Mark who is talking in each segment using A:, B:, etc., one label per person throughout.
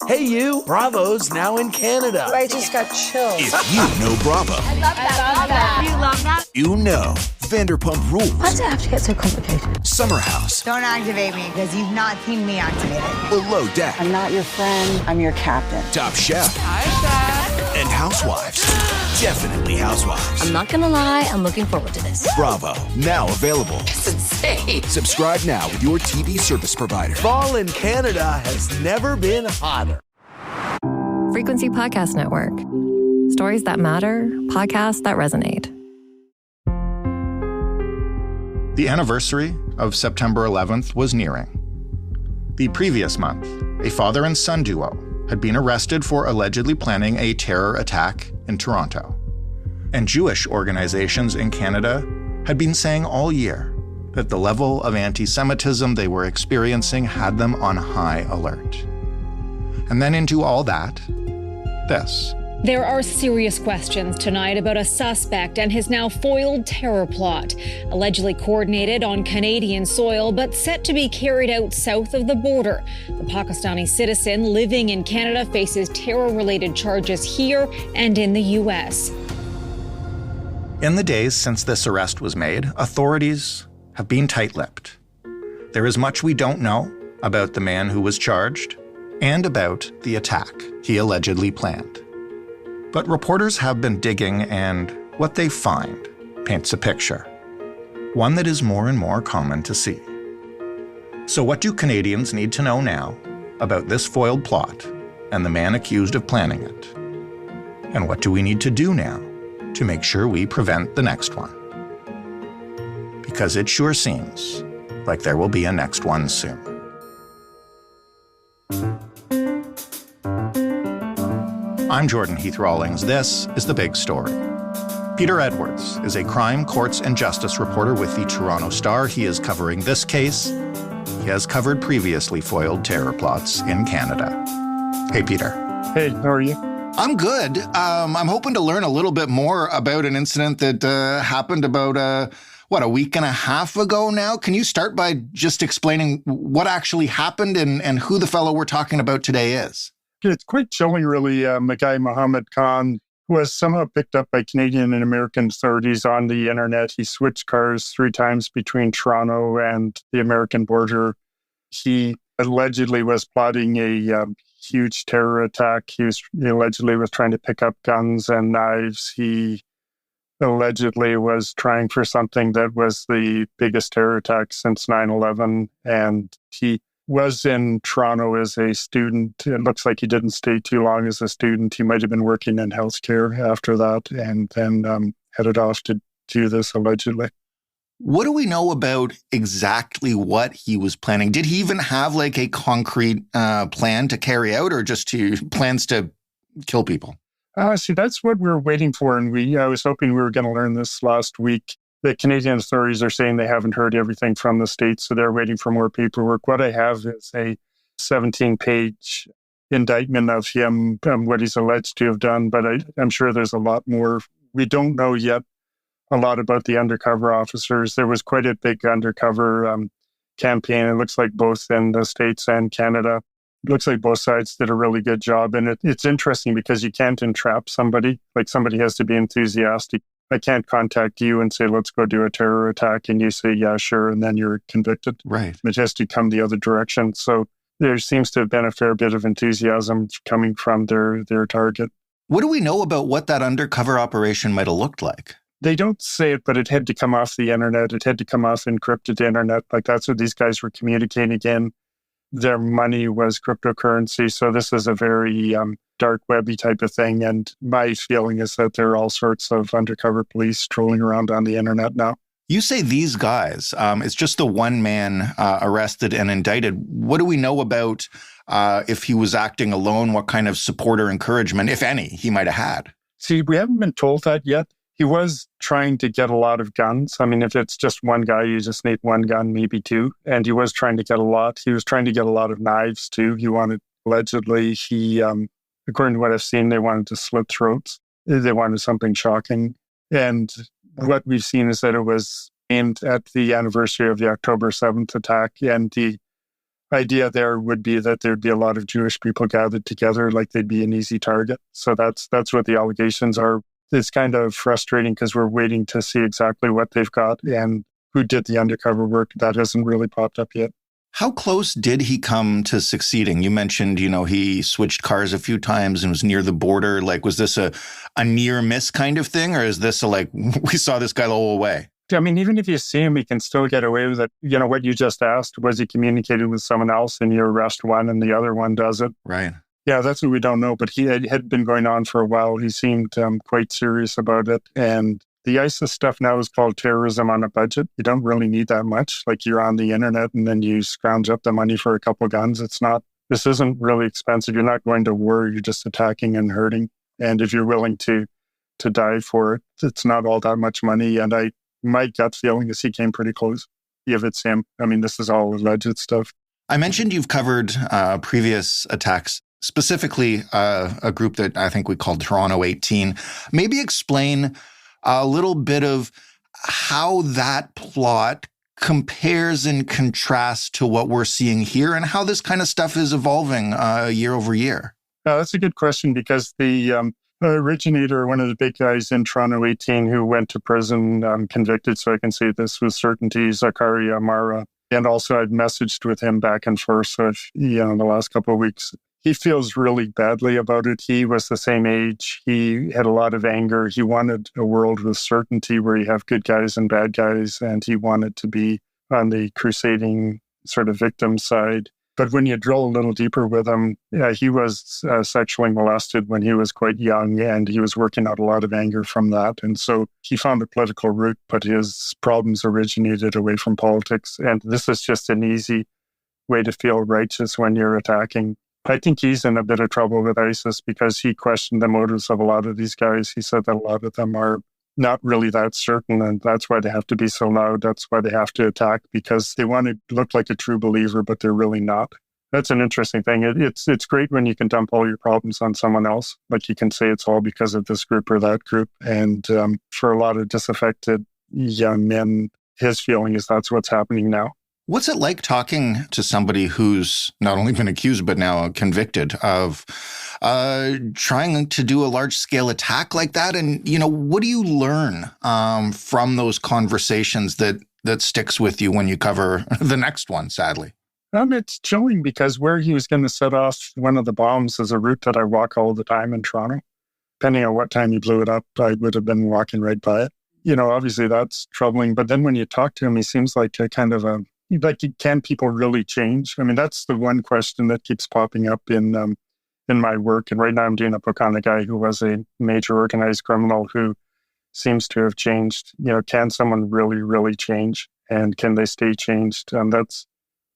A: Hey, you. Bravo's now in Canada.
B: I just got chills.
C: If you know Bravo,
B: I love that.
D: You love that?
C: you know Vanderpump Rules,
B: Why does it have to get so complicated?
C: Summer House,
D: Don't activate me because you've not seen me activated.
C: Below Deck,
E: I'm not your friend, I'm your captain.
C: Top Chef,
D: Hi, Chef.
C: and Housewives. Definitely Housewives.
F: I'm not gonna lie, I'm looking forward to this.
C: Bravo, now available.
F: It's insane.
C: Subscribe now with your TV service provider.
A: Fall in Canada has never been hotter.
G: Frequency Podcast Network. Stories that matter, podcasts that resonate.
H: The anniversary of September 11th was nearing. The previous month, a father and son duo had been arrested for allegedly planning a terror attack in Toronto. And Jewish organizations in Canada had been saying all year that the level of anti-Semitism they were experiencing had them on high alert. And then into all that, this.
I: There are serious questions tonight about a suspect and his now foiled terror plot, allegedly coordinated on Canadian soil but set to be carried out south of the border. The Pakistani citizen living in Canada faces terror-related charges here and in the U.S.
H: In the days since this arrest was made, authorities have been tight-lipped. There is much we don't know about the man who was charged and about the attack he allegedly planned. But reporters have been digging, and what they find paints a picture, one that is more and more common to see. So what do Canadians need to know now about this foiled plot and the man accused of planning it? And what do we need to do now to make sure we prevent the next one? Because it sure seems like there will be a next one soon. I'm Jordan Heath Rawlings. This is The Big Story. Peter Edwards is a crime, courts, and justice reporter with the Toronto Star. He is covering this case. He has covered previously foiled terror plots in Canada. Hey, Peter.
J: Hey, how are you?
H: I'm good. I'm hoping to learn a little bit more about an incident that happened about, a week and a half ago now. Can you start by just explaining what actually happened and who the fellow we're talking about today is?
J: It's quite chilling, really. The guy, Mohammed Khan, was somehow picked up by Canadian and American authorities on the internet. He switched cars 3 times between Toronto and the American border. He allegedly was plotting a huge terror attack. He allegedly was trying to pick up guns and knives. He allegedly was trying for something that was the biggest terror attack since 9/11. And he was in Toronto as a student. It looks like he didn't stay too long as a student. He might have been working in healthcare after that and then headed off to do this allegedly.
H: What do we know about exactly what he was planning? Did he even have like a concrete plan to carry out or just plans to kill people?
J: See, that's what we're waiting for. And I was hoping we were going to learn this last week. The Canadian authorities are saying they haven't heard everything from the States, so they're waiting for more paperwork. What I have is a 17-page indictment of him, what he's alleged to have done, but I'm sure there's a lot more. We don't know yet a lot about the undercover officers. There was quite a big undercover campaign. It looks like both in the States and Canada. It looks like both sides did a really good job. And it's interesting because you can't entrap somebody. Like somebody has to be enthusiastic. I can't contact you and say, let's go do a terror attack. And you say, yeah, sure. And then you're convicted.
H: Right.
J: It has to come the other direction. So there seems to have been a fair bit of enthusiasm coming from their target.
H: What do we know about what that undercover operation might have looked like?
J: They don't say it, but it had to come off the internet. It had to come off encrypted internet. Like that's what these guys were communicating in. Their money was cryptocurrency. So this is a very dark webby type of thing. And my feeling is that there are all sorts of undercover police strolling around on the internet now.
H: You say these guys. It's just the one man arrested and indicted. What do we know about if he was acting alone? What kind of support or encouragement, if any, he might have had?
J: See, we haven't been told that yet. He was trying to get a lot of guns. I mean, if it's just one guy, you just need one gun, maybe 2. And he was trying to get a lot. He was trying to get a lot of knives, too. He wanted, allegedly, according to what I've seen, they wanted to slit throats. They wanted something shocking. And what we've seen is that it was aimed at the anniversary of the October 7th attack. And idea there would be that there'd be a lot of Jewish people gathered together, like they'd be an easy target. So that's what the allegations are. It's kind of frustrating because we're waiting to see exactly what they've got and who did the undercover work. That hasn't really popped up yet.
H: How close did he come to succeeding? You mentioned, he switched cars a few times and was near the border. Like, was this a near miss kind of thing? Or is this we saw this guy the whole way?
J: I mean, even if you see him, he can still get away with it. What you just asked, was he communicated with someone else and you arrest one and the other one does it?
H: Right.
J: Yeah, that's what we don't know. But he had been going on for a while. He seemed quite serious about it. And the ISIS stuff now is called terrorism on a budget. You don't really need that much. Like, you're on the internet and then you scrounge up the money for a couple of guns. This isn't really expensive. You're not going to war. You're just attacking and hurting. And if you're willing to die for it, it's not all that much money. And my gut feeling is he came pretty close. If it's him, I mean, this is all alleged stuff.
H: I mentioned you've covered previous attacks, specifically a group that I think we called Toronto 18. Maybe explain a little bit of how that plot compares and contrasts to what we're seeing here and how this kind of stuff is evolving year over year.
J: That's a good question because the originator, one of the big guys in Toronto 18 who went to prison, convicted, so I can say this with certainty, Zakaria Amara. And also I've messaged with him back and forth. So in the last couple of weeks, he feels really badly about it. He was the same age. He had a lot of anger. He wanted a world with certainty where you have good guys and bad guys. And he wanted to be on the crusading sort of victim side. But when you drill a little deeper with him, he was sexually molested when he was quite young, and he was working out a lot of anger from that. And so he found a political route, but his problems originated away from politics. And this is just an easy way to feel righteous when you're attacking. I think he's in a bit of trouble with ISIS because he questioned the motives of a lot of these guys. He said that a lot of them are not really that certain, and that's why they have to be so loud. That's why they have to attack, because they want to look like a true believer, but they're really not. That's an interesting thing. It's great when you can dump all your problems on someone else. Like, you can say it's all because of this group or that group. And for a lot of disaffected young men, his feeling is that's what's happening now.
H: What's it like talking to somebody who's not only been accused, but now convicted of trying to do a large-scale attack like that? And, what do you learn from those conversations that sticks with you when you cover the next one, sadly?
J: It's chilling because where he was going to set off one of the bombs is a route that I walk all the time in Toronto. Depending on what time he blew it up, I would have been walking right by it. Obviously that's troubling. But then when you talk to him, he seems like a kind of can people really change? I mean, that's the one question that keeps popping up in my work. And right now I'm doing a book on a guy who was a major organized criminal who seems to have changed. Can someone really, really change? And can they stay changed? And that's,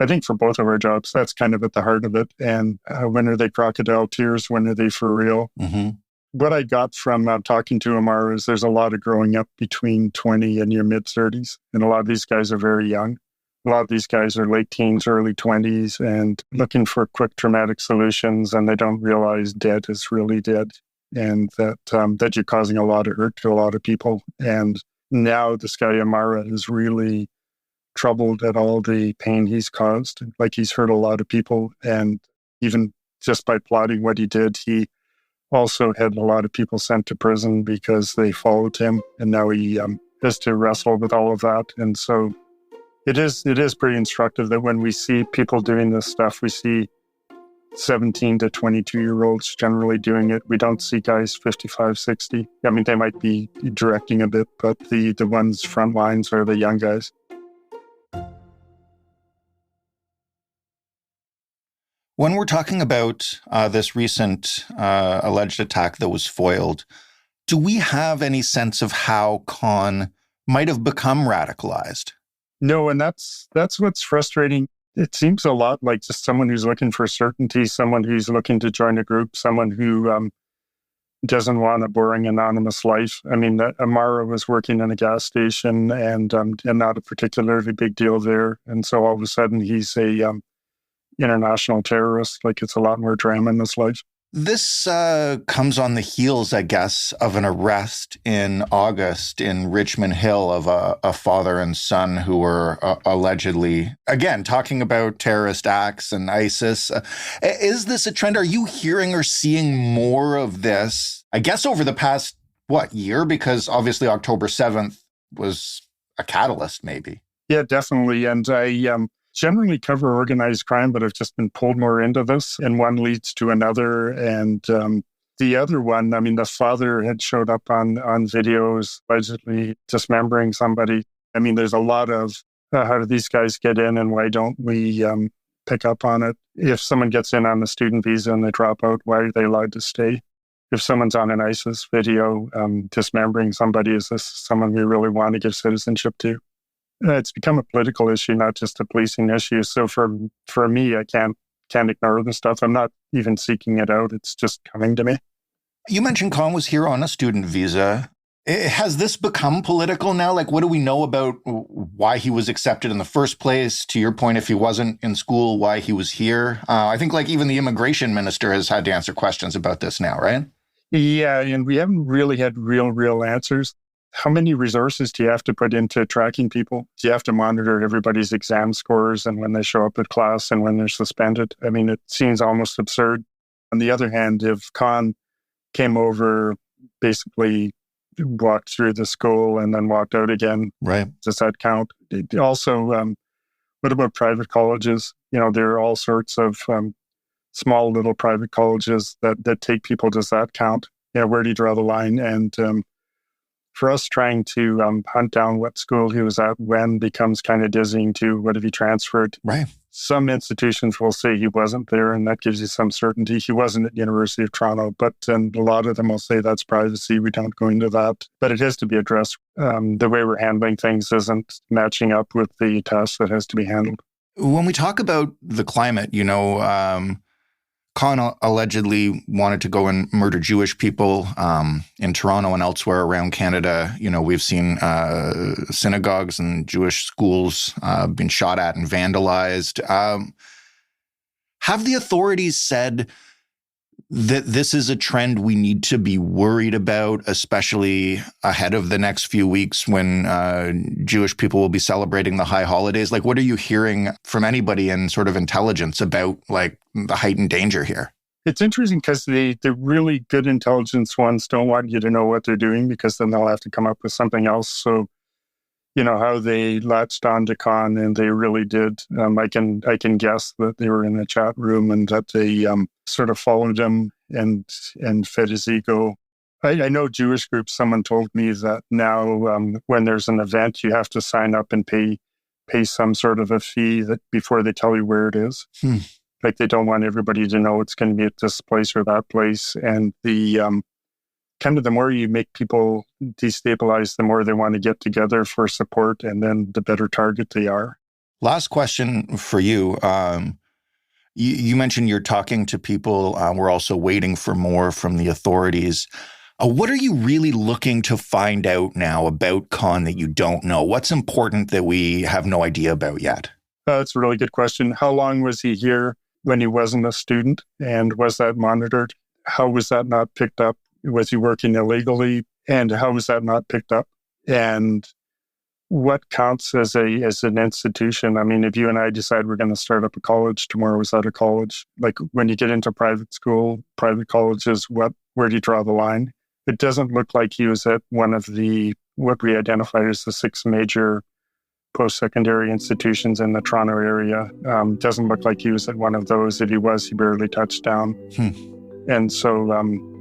J: I think, for both of our jobs, that's kind of at the heart of it. And when are they crocodile tears? When are they for real?
H: Mm-hmm.
J: What I got from talking to Amar is there's a lot of growing up between 20 and your mid-30s. And a lot of these guys are very young. A lot of these guys are late teens, early 20s, and looking for quick, dramatic solutions. And they don't realize dead is really dead, and that you're causing a lot of hurt to a lot of people. And now this guy Amara is really troubled at all the pain he's caused. Like, he's hurt a lot of people. And even just by plotting what he did, he also had a lot of people sent to prison because they followed him. And now he has to wrestle with all of that. And so it is pretty instructive that when we see people doing this stuff, we see 17 to 22-year-olds generally doing it. We don't see guys 55, 60. I mean, they might be directing a bit, but the ones front lines are the young guys.
H: When we're talking about this recent alleged attack that was foiled, do we have any sense of how Khan might have become radicalized?
J: No, and that's what's frustrating. It seems a lot like just someone who's looking for certainty, someone who's looking to join a group, someone who doesn't want a boring, anonymous life. I mean, Amara was working in a gas station and not a particularly big deal there. And so all of a sudden he's a international terrorist. Like, it's a lot more drama in this life.
H: This comes on the heels, I guess, of an arrest in August in Richmond Hill of a father and son who were allegedly, again, talking about terrorist acts and ISIS. Is this a trend? Are you hearing or seeing more of this, I guess, over the past, year? Because obviously October 7th was a catalyst, maybe.
J: Yeah, definitely. And I generally cover organized crime, but I've just been pulled more into this, and one leads to another. And the other one, the father had showed up on videos allegedly dismembering somebody. There's a lot of how do these guys get in and why don't we pick up on it? If someone gets in on the student visa and they drop out, why are they allowed to stay? If someone's on an ISIS video dismembering somebody, is this someone we really want to give citizenship to? It's become a political issue, not just a policing issue. So for me, I can't ignore this stuff. I'm not even seeking it out. It's just coming to me.
H: You mentioned Con was here on a student visa. Has this become political now? Like, what do we know about why he was accepted in the first place? To your point, if he wasn't in school, why he was here? I think even the immigration minister has had to answer questions about this now, right?
J: Yeah, and we haven't really had real answers. How many resources do you have to put into tracking people? Do you have to monitor everybody's exam scores and when they show up at class and when they're suspended? It seems almost absurd. On the other hand, if Con came over, basically walked through the school and then walked out again,
H: right?
J: Does that count? Also, what about private colleges? There are all sorts of small little private colleges that take people. Does that count? Where do you draw the line? And for us, trying to hunt down what school he was at when becomes kind of dizzying too. What if he transferred?
H: Right.
J: Some institutions will say he wasn't there, and that gives you some certainty. He wasn't at University of Toronto, but a lot of them will say that's privacy. We don't go into that. But it has to be addressed. The way we're handling things isn't matching up with the task that has to be handled.
H: When we talk about the climate, Con allegedly wanted to go and murder Jewish people in Toronto and elsewhere around Canada. We've seen synagogues and Jewish schools being shot at and vandalized. Have the authorities said that this is a trend we need to be worried about, especially ahead of the next few weeks when Jewish people will be celebrating the high holidays? Like, what are you hearing from anybody in sort of intelligence about the heightened danger here?
J: It's interesting because the really good intelligence ones don't want you to know what they're doing because then they'll have to come up with something else. So, how they latched on to Con, and they really did. I can guess that they were in the chat room and that they sort of followed him and fed his ego. I know Jewish groups. Someone told me that now when there's an event, you have to sign up and pay some sort of a fee that before they tell you where it is. Like they don't want everybody to know it's going to be at this place or that place. And the kind of the more you make people destabilized, the more they want to get together for support, and then the better target they are.
H: Last question for you. You mentioned you're talking to people. We're also waiting for more from the authorities. What are you really looking to find out now about Con that you don't know? What's important that we have no idea about yet?
J: That's a really good question. How long was he here when he wasn't a student? And was that monitored? How was that not picked up? Was he working illegally? And how was that not picked up? And what counts as an institution? If you and I decide we're going to start up a college tomorrow, is that a college? Like when you get into private school, private colleges, where do you draw the line? It doesn't look like he was at one of what we identified as the 6 major post-secondary institutions in the Toronto area. Doesn't look like he was at one of those. If he was, he barely touched down. And so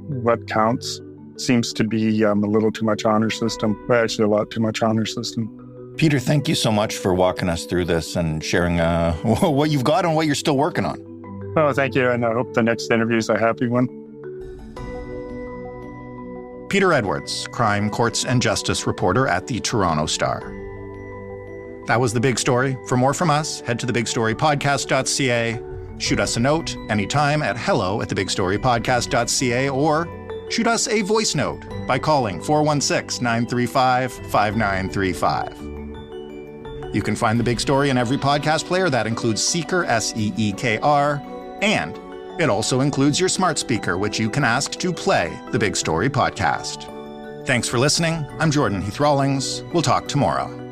J: what counts seems to be a little too much honor system. Well, actually, a lot too much honor system.
H: Peter, thank you so much for walking us through this and sharing what you've got and what you're still working on.
J: Oh, thank you. And I hope the next interview is a happy one.
H: Peter Edwards, crime, courts, and justice reporter at the Toronto Star. That was The Big Story. For more from us, head to thebigstorypodcast.ca. Shoot us a note anytime at hello@thebigstorypodcast.ca or shoot us a voice note by calling 416-935-5935. You can find The Big Story in every podcast player. That includes Seeker, Seekr, and It also includes your smart speaker, which you can ask to play the Big Story podcast. Thanks for listening. I'm Jordan Heath Rawlings. We'll talk tomorrow.